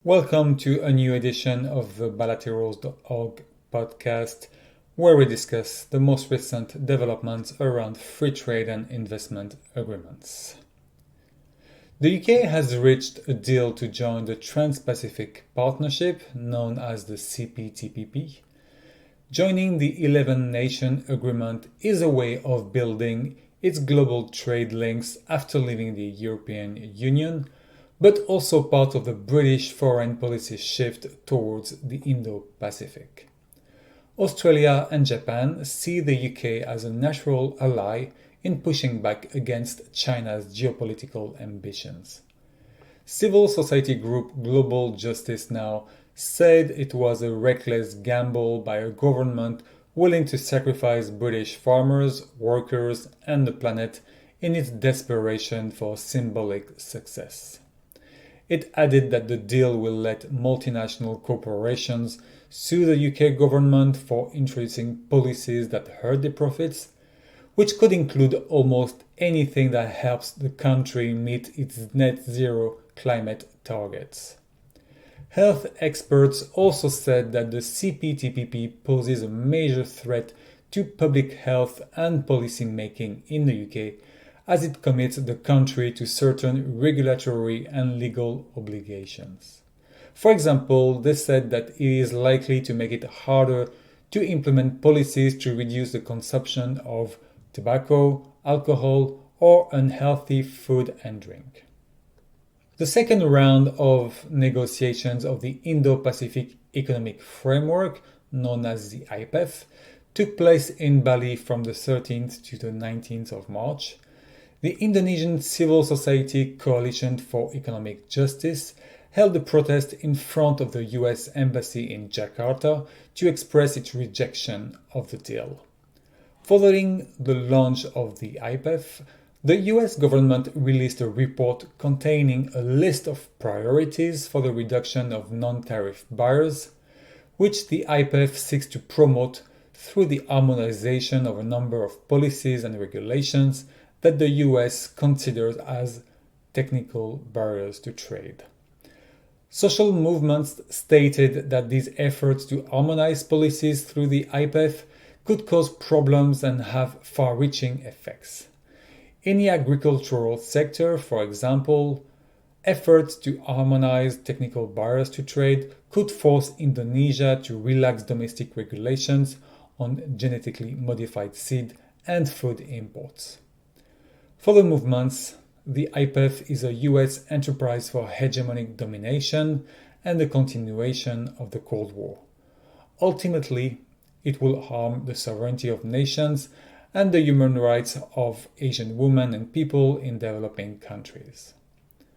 Welcome to a new edition of the Bilaterals.org podcast, where we discuss the most recent developments around free trade and investment agreements. The UK has reached a deal to join the Trans-Pacific Partnership, known as the CPTPP. Joining the 11-nation agreement is a way of building its global trade links after leaving the European Union, but also part of the British foreign policy shift towards the Indo-Pacific. Australia and Japan see the UK as a natural ally in pushing back against China's geopolitical ambitions. Civil society group Global Justice Now said it was a reckless gamble by a government willing to sacrifice British farmers, workers, and the planet in its desperation for symbolic success. It added that the deal will let multinational corporations sue the UK government for introducing policies that hurt their profits, which could include almost anything that helps the country meet its net zero climate targets. Health experts also said that the CPTPP poses a major threat to public health and policy making in the UK, as it commits the country to certain regulatory and legal obligations. For example, they said that it is likely to make it harder to implement policies to reduce the consumption of tobacco, alcohol, or unhealthy food and drink. The second round of negotiations of the Indo-Pacific Economic Framework, known as the IPEF, took place in Bali from the 13th to the 19th of March. The Indonesian Civil Society Coalition for Economic Justice held a protest in front of the US Embassy in Jakarta to express its rejection of the deal. Following the launch of the IPEF, the US government released a report containing a list of priorities for the reduction of non-tariff barriers, which the IPEF seeks to promote through the harmonization of a number of policies and regulations that the US considers as technical barriers to trade. Social movements stated that these efforts to harmonize policies through the IPEF could cause problems and have far-reaching effects. In the agricultural sector, for example, efforts to harmonize technical barriers to trade could force Indonesia to relax domestic regulations on genetically modified seed and food imports. For the movements, the IPEF is a US enterprise for hegemonic domination and the continuation of the Cold War. Ultimately, it will harm the sovereignty of nations and the human rights of Asian women and people in developing countries.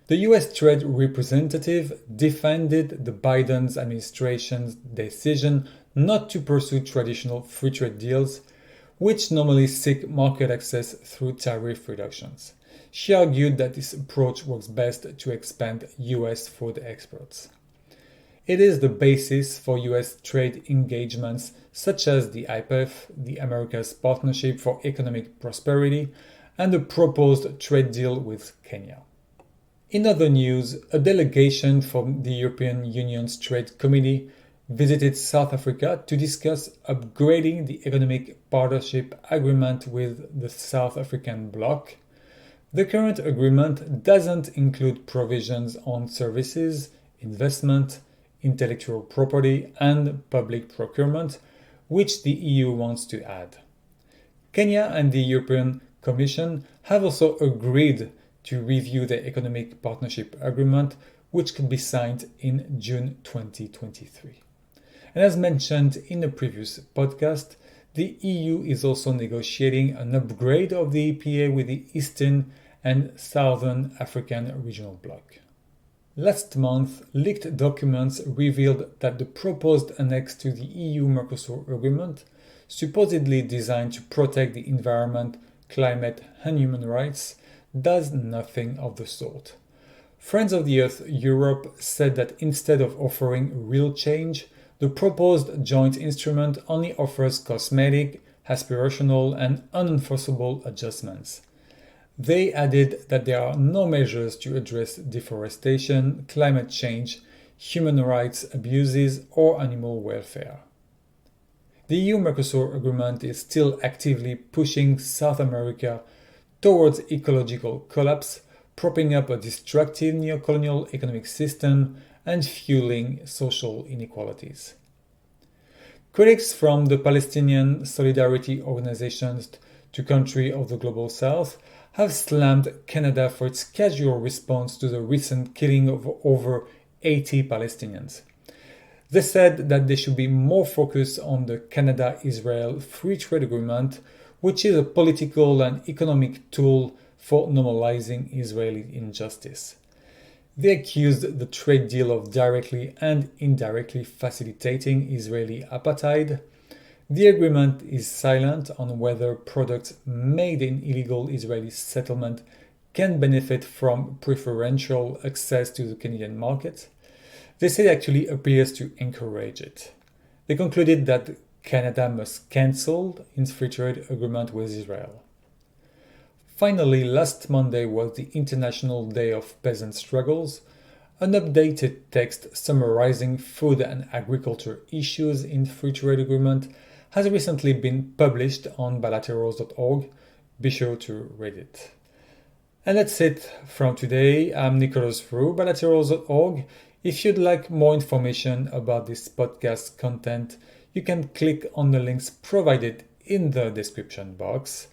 The US Trade Representative defended the Biden administration's decision not to pursue traditional free trade deals, which normally seek market access through tariff reductions. She argued that this approach works best to expand US food exports. It is the basis for US trade engagements such as the IPEF, the America's Partnership for Economic Prosperity, and the proposed trade deal with Kenya. In other news, a delegation from the European Union's Trade Committee visited South Africa to discuss upgrading the Economic Partnership Agreement with the South African bloc. The current agreement doesn't include provisions on services, investment, intellectual property, and public procurement, which the EU wants to add. Kenya and the European Commission have also agreed to review the Economic Partnership Agreement, which could be signed in June 2023. And as mentioned in a previous podcast, the EU is also negotiating an upgrade of the EPA with the Eastern and Southern African Regional Bloc. Last month, leaked documents revealed that the proposed annex to the EU-Mercosur agreement, supposedly designed to protect the environment, climate, and human rights, does nothing of the sort. Friends of the Earth Europe said that instead of offering real change, the proposed joint instrument only offers cosmetic, aspirational, and unenforceable adjustments. They added that there are no measures to address deforestation, climate change, human rights abuses, or animal welfare. The EU-Mercosur agreement is still actively pushing South America towards ecological collapse, propping up a destructive neocolonial economic system and fueling social inequalities. Critics from the Palestinian Solidarity Organizations to countries of the Global South have slammed Canada for its casual response to the recent killing of over 80 Palestinians. They said that they should be more focused on the Canada-Israel Free Trade Agreement, which is a political and economic tool for normalizing Israeli injustice. They accused the trade deal of directly and indirectly facilitating Israeli apartheid. The agreement is silent on whether products made in illegal Israeli settlement can benefit from preferential access to the Canadian market. They say it actually appears to encourage it. They concluded that Canada must cancel its free trade agreement with Israel. Finally, last Monday was the International Day of Peasant Struggles. An updated text summarizing food and agriculture issues in free trade agreement has recently been published on bilaterals.org. Be sure to read it. And that's it from today. I'm Nicholas Roux, bilaterals.org. If you'd like more information about this podcast content, you can click on the links provided in the description box.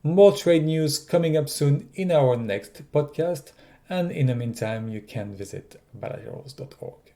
More trade news coming up soon in our next podcast, and in the meantime, you can visit bilaterals.org.